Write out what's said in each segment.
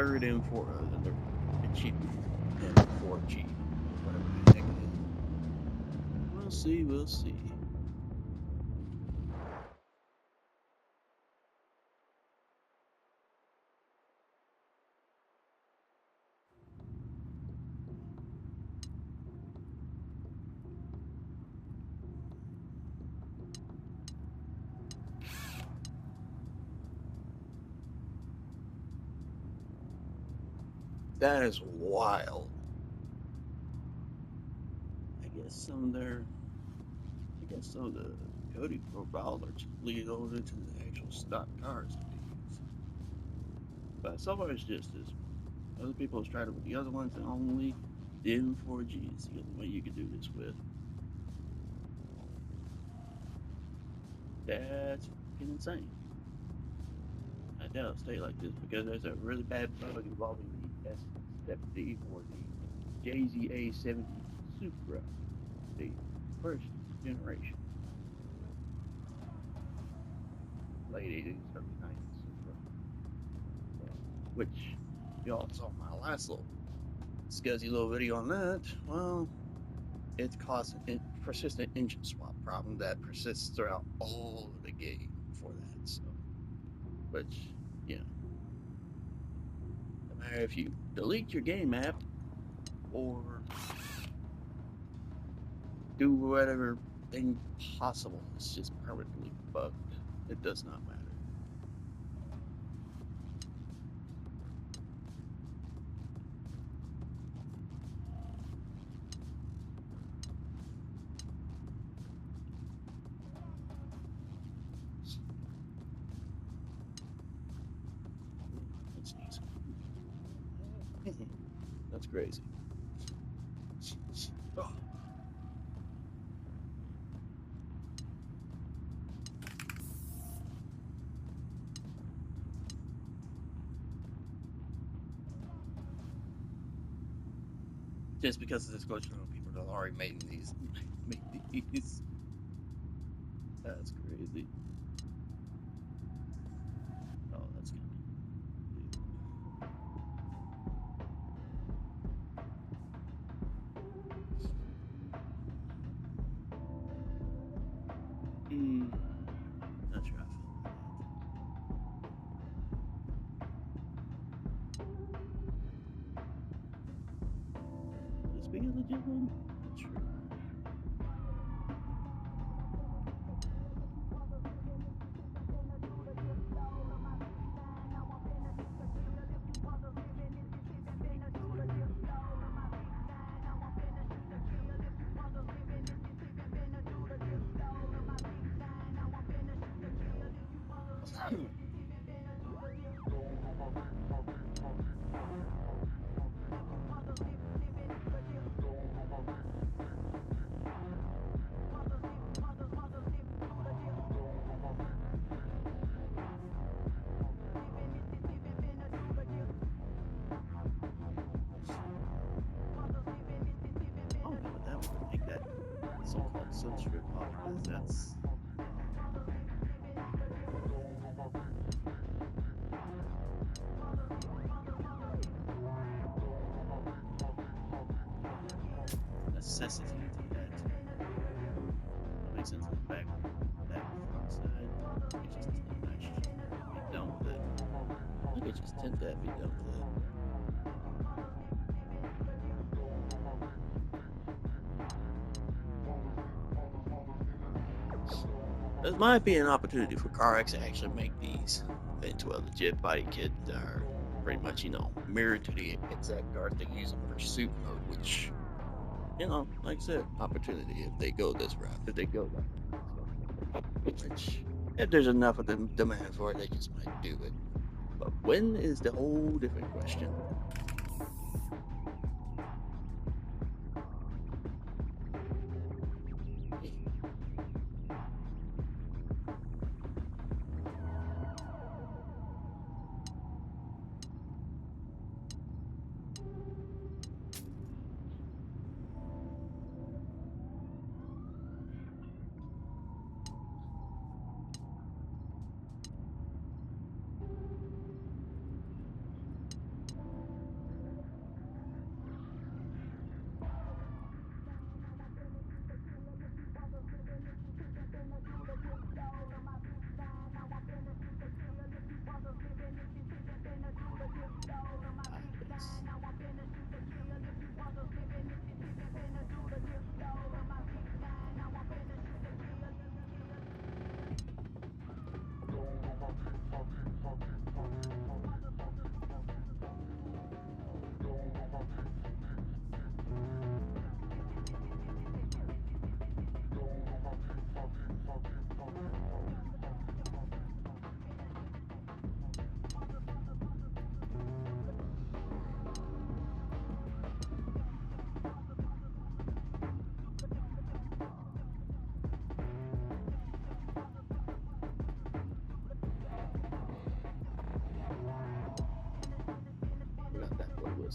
third M4, the cheap M4G, whatever the heck it is. We'll see, we'll see. That is wild. I guess some of the coding profiles are just bleeding over into the actual stock cars that they use. But so far it's just this one. Other people have tried it with the other ones, and only the M4G is the only way you can do this with. That's fucking insane. I doubt it'll stay like this because there's a really bad bug involving the S70 or the JZA70 Supra, the first generation. Late 80s, early 90s Supra. Which y'all saw my last little scuzzy little video on that. Well, it's causing a persistent engine swap problem that persists throughout all of the game for that. So, which, you know, no matter if you delete your game app or do whatever thing possible, it's just permanently bugged. It does not matter. That's crazy. Oh. Just because of this glitch, people that already made these. That's crazy. Oh, that's kind of. Not sure I feel about that. Would this be a legit one? Not sure. Make that so-called substrate off because that's necessity to that. That makes sense on the back, that front side. It just be done with it. I could just tint that, be done with it. This might be an opportunity for CarX to actually make these into a legit body kit that are pretty much, mirrored to the exact cars they use in pursuit mode, which, like I said, opportunity if they go this route, if they go that route. Which, if there's enough of them demand for it, they just might do it. But when is the whole different question.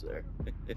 almost there.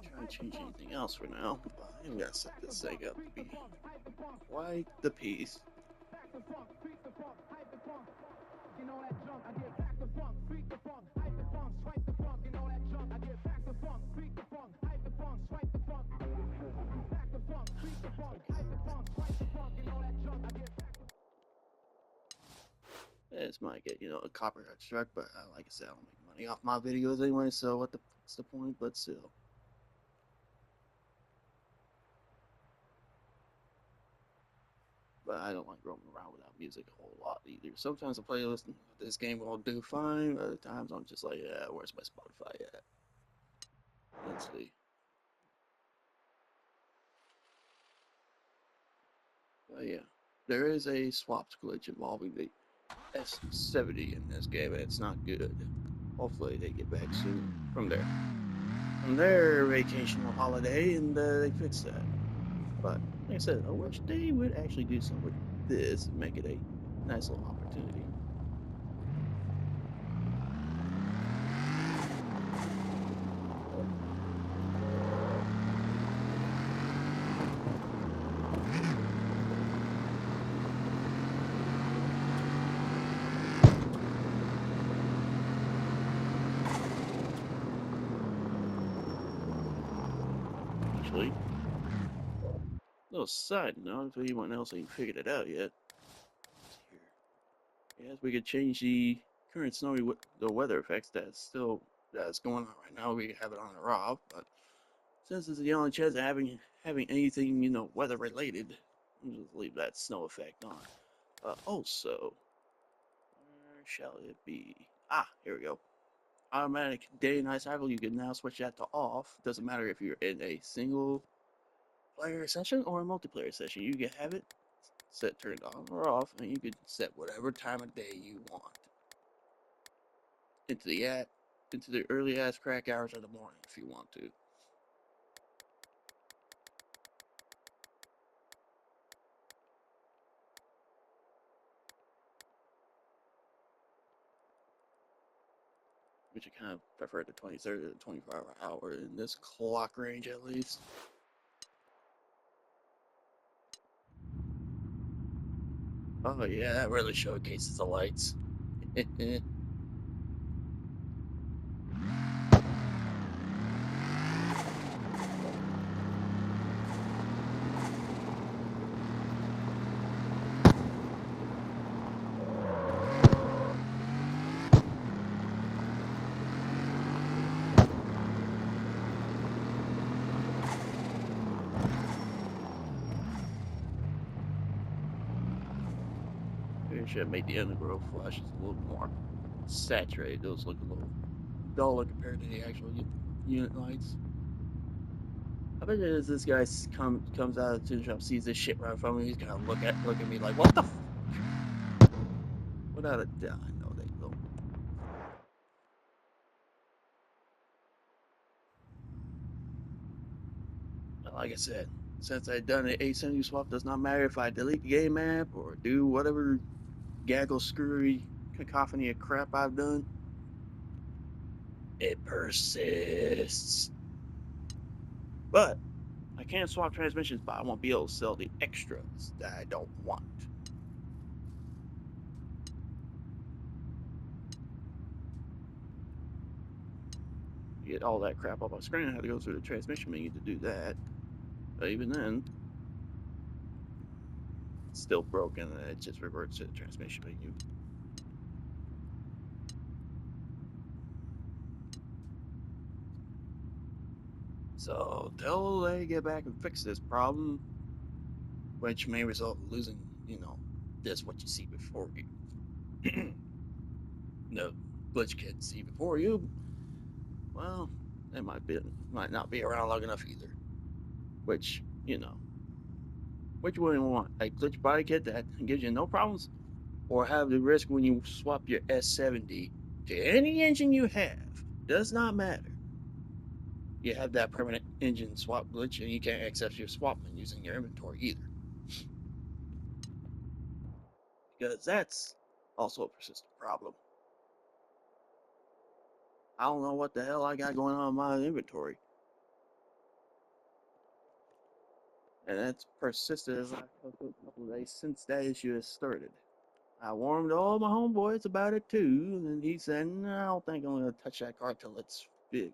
Try to change anything else for now. I'm gonna set this thing up to be quite the piece. This might get, a copyright strike, but like I said, I don't make money off my videos anyway, so what's the point? But still. But I don't like roaming around without music a whole lot either. Sometimes a playlist this game will do fine, other times I'm just like, yeah, where's my Spotify at? Let's see. But yeah, there is a swaps glitch involving the S70 in this game, and it's not good. Hopefully they get back soon from their vacation or holiday, and they fix that. But like I said, I wish they would actually do something with this and make it a nice little opportunity. Actually, little side note, if anyone else ain't figured it out yet. Yes, we could change the current snowy the weather effects that's going on right now. We have it on or off, but since it's the only chance of having anything weather related, we'll just leave that snow effect on. Also, where shall it be? Ah, here we go. Automatic day and night cycle. You can now switch that to off. Doesn't matter if you're in a single player session or a multiplayer session. You can have it set turned on or off, and you can set whatever time of day you want. Into the early ass crack hours of the morning if you want to. Which I kind of prefer the 23rd to the 24-hour in this clock range at least. Oh yeah, that really showcases the lights. Maybe I should have made the undergrowth flashes a little more saturated. Those look a little duller compared to the actual unit lights. I bet as this guy comes out of the tune shop, sees this shit right in front of me, he's gonna look at me like, what the f? Without a doubt, I know they will. Like I said, since I've done an A70 swap, does not matter if I delete the game map or do whatever gaggle screwy cacophony of crap I've done. It persists. But I can swap transmissions, but I won't be able to sell the extras that I don't want. Get all that crap off my screen, I had to go through the transmission menu to do that. But even then, it's still broken and it just reverts to the transmission menu. So till they get back and fix this problem, which may result in losing, this what you see before you. No glitch can't see before you. Well, they might not be around long enough either. Which, which one you want? A glitch body kit that gives you no problems, or have the risk when you swap your S70 to any engine you have? Does not matter. You have that permanent engine swap glitch, and you can't access your swap menus in your inventory either. Because that's also a persistent problem. I don't know what the hell I got going on in my inventory. And that's persisted as a couple of days since that issue has started. I warned all my homeboys about it too, and he said, no, I don't think I'm going to touch that car till it's fixed.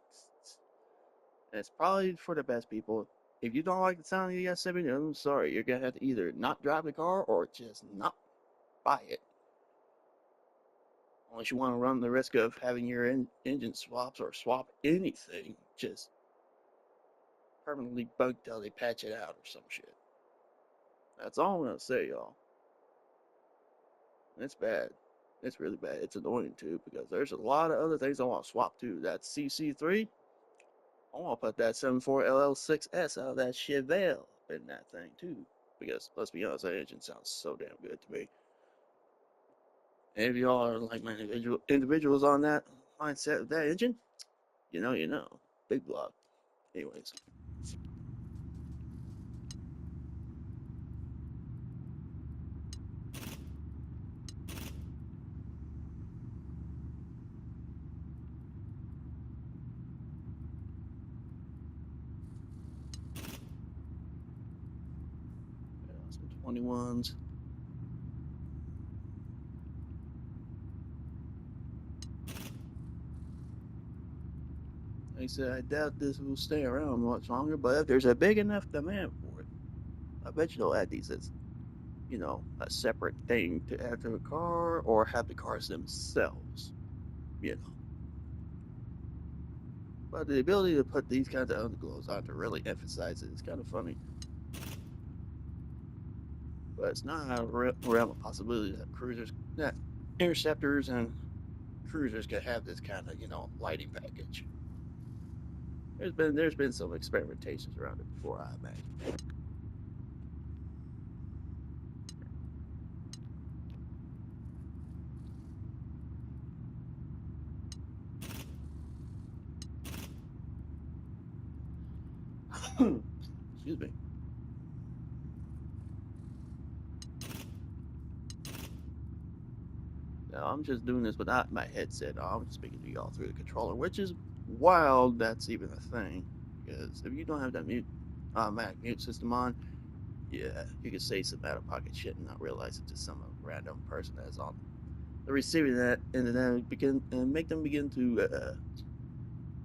And it's probably for the best, people. If you don't like the sound of the S70, I'm sorry. You're going to have to either not drive the car or just not buy it. Unless you want to run the risk of having your engine swaps or swap anything just permanently bugged till they patch it out or some shit. That's all I'm going to say, y'all. It's bad. It's really bad. It's annoying too because there's a lot of other things I want to swap too. That CC3, I want to put that 74LL6S out of that Chevelle in that thing too. Because let's be honest, that engine sounds so damn good to me. And if y'all are like my individuals on that mindset of that engine, you know. Big block. Anyways. 21s. They said, I doubt this will stay around much longer, but if there's a big enough demand for it, I bet you they'll add these as, a separate thing to add to the car or have the cars themselves, you know. But the ability to put these kinds of underglows on to really emphasize it is kind of funny. But it's not out of realm of possibility that interceptors and cruisers could have this kind of, lighting package. There's been some experimentations around it before, I imagine. Excuse me. Now, I'm just doing this without my headset on. I'm speaking to y'all through the controller, which is wild that's even a thing. Because if you don't have that automatic mute system on, yeah, you can say some out of pocket shit and not realize it's just some random person that's on the receiving that, and then make them begin to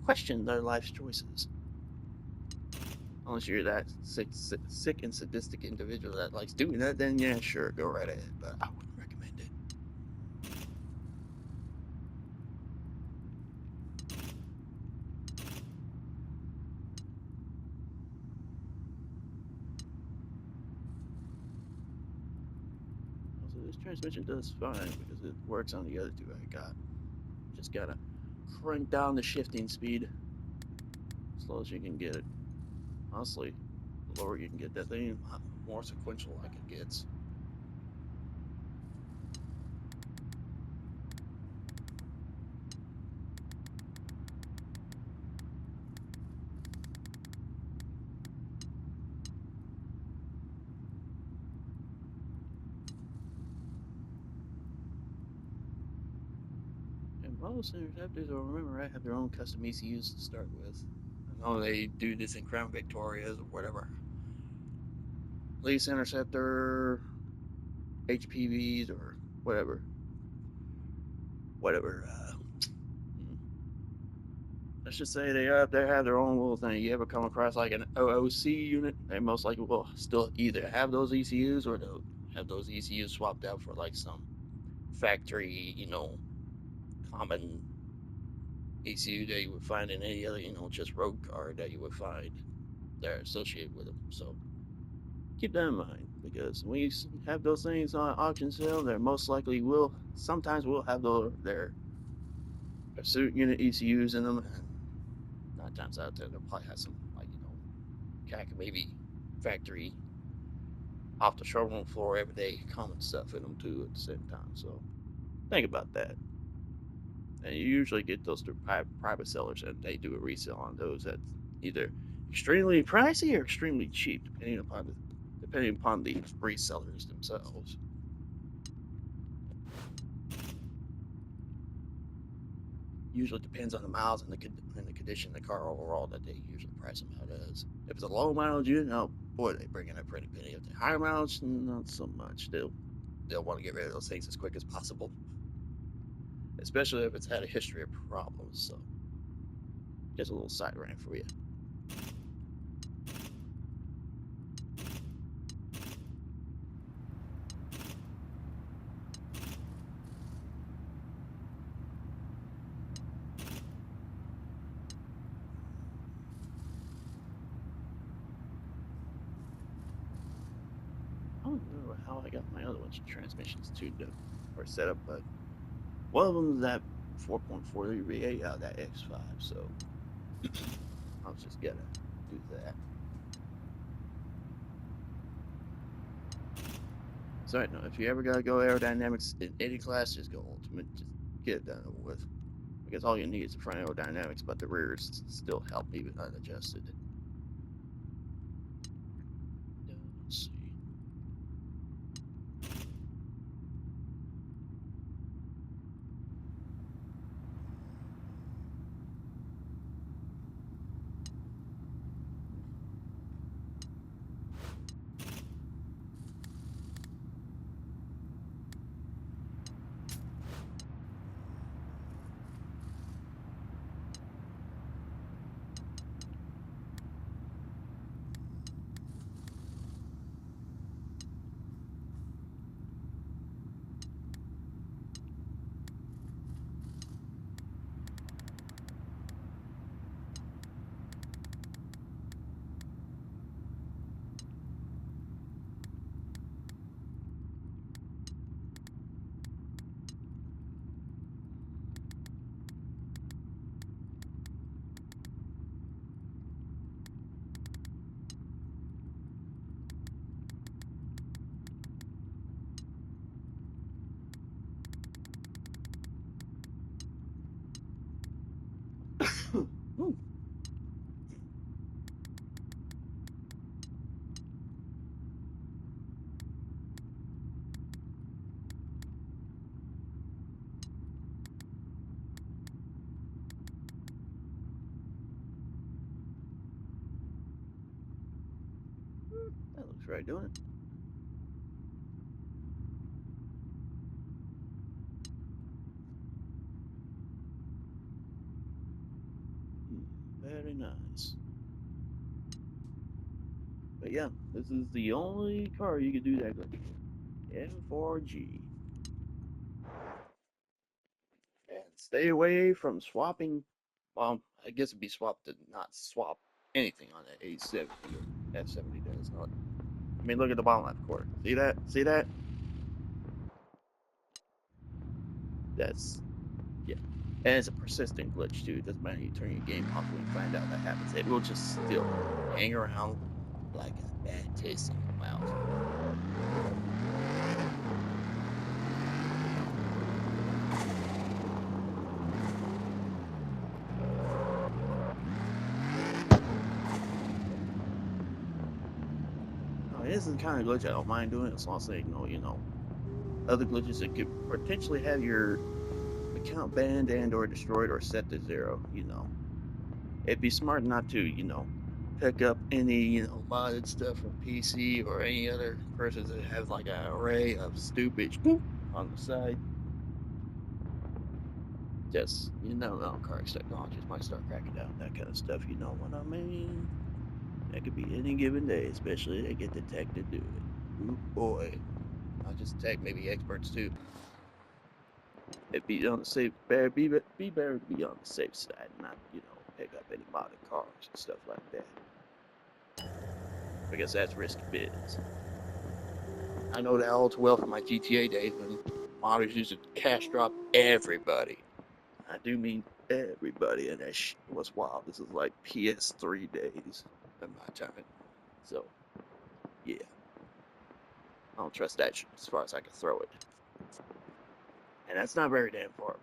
question their life's choices. Unless you're that sick and sadistic individual that likes doing that, then yeah, sure, go right ahead. But I wouldn't recommend it. Also, this transmission does fine because it works on the other two I got. Just gotta crank down the shifting speed as slow as you can get it. Honestly, the lower you can get that thing, the more sequential like it gets. And most interceptors, if I remember right, have their own custom ECUs to start with. I know they do this in Crown Victorias or whatever. Police interceptor, HPVs, or whatever. Whatever. Let's just say they have their own little thing. You ever come across like an OOC unit? They most likely will still either have those ECUs or they'll have those ECUs swapped out for like some factory, common ECU that you would find in any other, just road car that you would find that are associated with them. So keep that in mind, because when you have those things on auction sale, they most likely will sometimes will have their suit unit ECUs in them, and 9 times out of 10 they'll probably have some, like, maybe factory off the showroom floor everyday common stuff in them too at the same time. So think about that. And you usually get those through private sellers, and they do a resale on those that's either extremely pricey or extremely cheap, depending upon the resellers themselves. Usually depends on the miles and the condition of the car overall that they usually price them out as. If it's a low mileage unit, oh boy, they bring in a pretty penny. If they're higher mileage, not so much. They'll want to get rid of those things as quick as possible, especially if it's had a history of problems. So just a little side rant for you. I don't remember how I got my other one's transmissions tuned up or set up, but one of them is that 4.4 V8 out of that X5, so I was just gonna do that. So no, if you ever gotta go aerodynamics in any class, just go ultimate. Just get it done over with. Because all you need is the front aerodynamics, but the rear is still help even unadjusted. Let's see. That looks right, doing it. Very nice. But yeah, this is the only car you can do that with. M4G. And stay away from swapping. Well, I guess it'd be swapped to not swap anything on that A70 or S70 does not. I mean, look at the bottom left corner. See that? See that? That's, yeah. And it's a persistent glitch too. It doesn't matter you turn your game off when you find out that happens. It will just still hang around like a bad taste in your mouth. This is the kind of glitch I don't mind doing as long as they ignore, other glitches that could potentially have your account banned and or destroyed or set to 0. It'd be smart not to, pick up any, modded stuff from PC or any other persons that have like an array of stupid on the side. Just, Carx Technologies might start cracking down that kind of stuff, you know what I mean? That could be any given day, especially if they get the tech to do it. Ooh boy. Not just tech, maybe experts too. It be on the safe, better be better to be on the safe side, not pick up any modded cars and stuff like that. Because that's risky business. I know that all too well from my GTA days when modders used to cash drop everybody. I do mean everybody, and that shit was wild. This is like PS3 days in my time. So, yeah. I don't trust that shit as far as I can throw it. And that's not very damn far.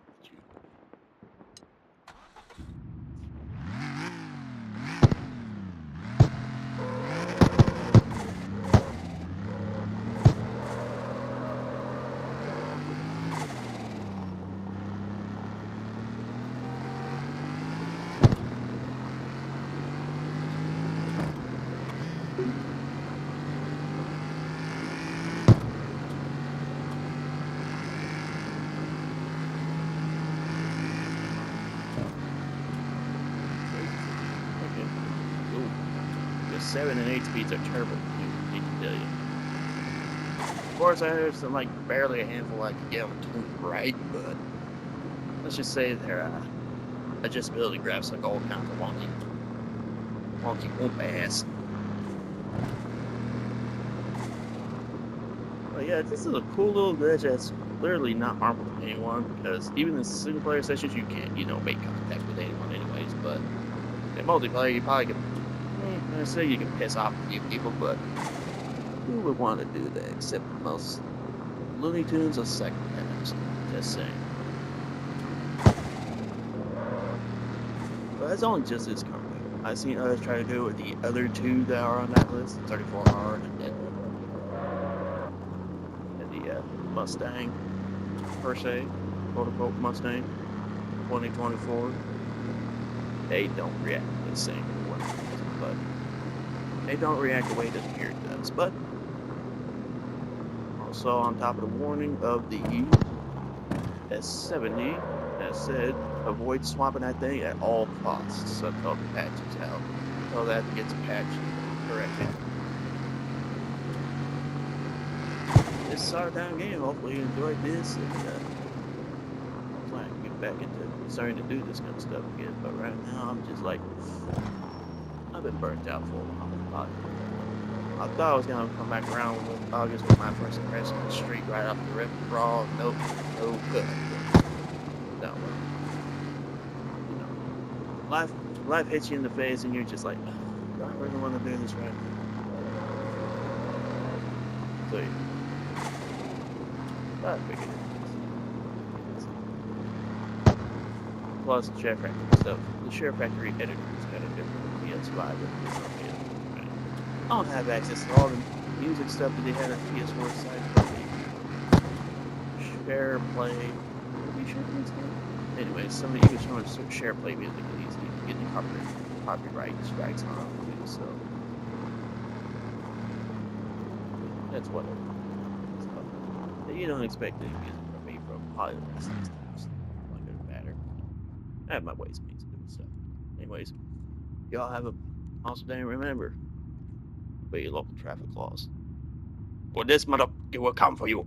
Okay. Ooh. The 7 and 8 speeds are terrible. I need to tell you. Of course, I heard some barely a handful I could get on tune right, but let's just say their adjustability graphs like all kinds of wonky whoop ass. But yeah, this is a cool little glitch that's literally not harmful to anyone, because even in single player sessions you can't, make contact with anyone anyways, but in multiplayer you probably can, I say you can piss off a few people, but who would want to do that except most Looney Tunes or psychopaths? Just saying. But that's only just this car. I've seen others try to do it with the other two that are on that list, 34R and the Mustang, per se, quote-unquote Mustang, 2024. They don't react the same way, but they don't react the way this gear does. But also on top of the warning of the S70 that said avoid swapping that thing at all costs until the patch is out, until that gets patched correctly. This is our time game. Hopefully you enjoyed this, and I can get back into starting to do this kind of stuff again. But right now I'm just I've been burnt out for a while. I thought I was gonna come back around with August with my first impression of the street right off the rip. Raw, no good. No, life hits you in the face, and you're just like, do I really want to do this right now? So yeah. I figured it. Plus, the Share Factory stuff. The Share Factory editor is kind of different from PS5. I don't have access to all the music stuff that they had on the PS4 side, but the Share Play. Anyway, somebody even showing Share Play music that he's getting copyright strikes on too, so that's whatever. You don't expect any music from me from probably the rest of these times. Like it doesn't matter. I have my ways of doing stuff. Anyways, y'all have a awesome day, and remember, obey your local traffic laws. Or this motherfucker will come for you.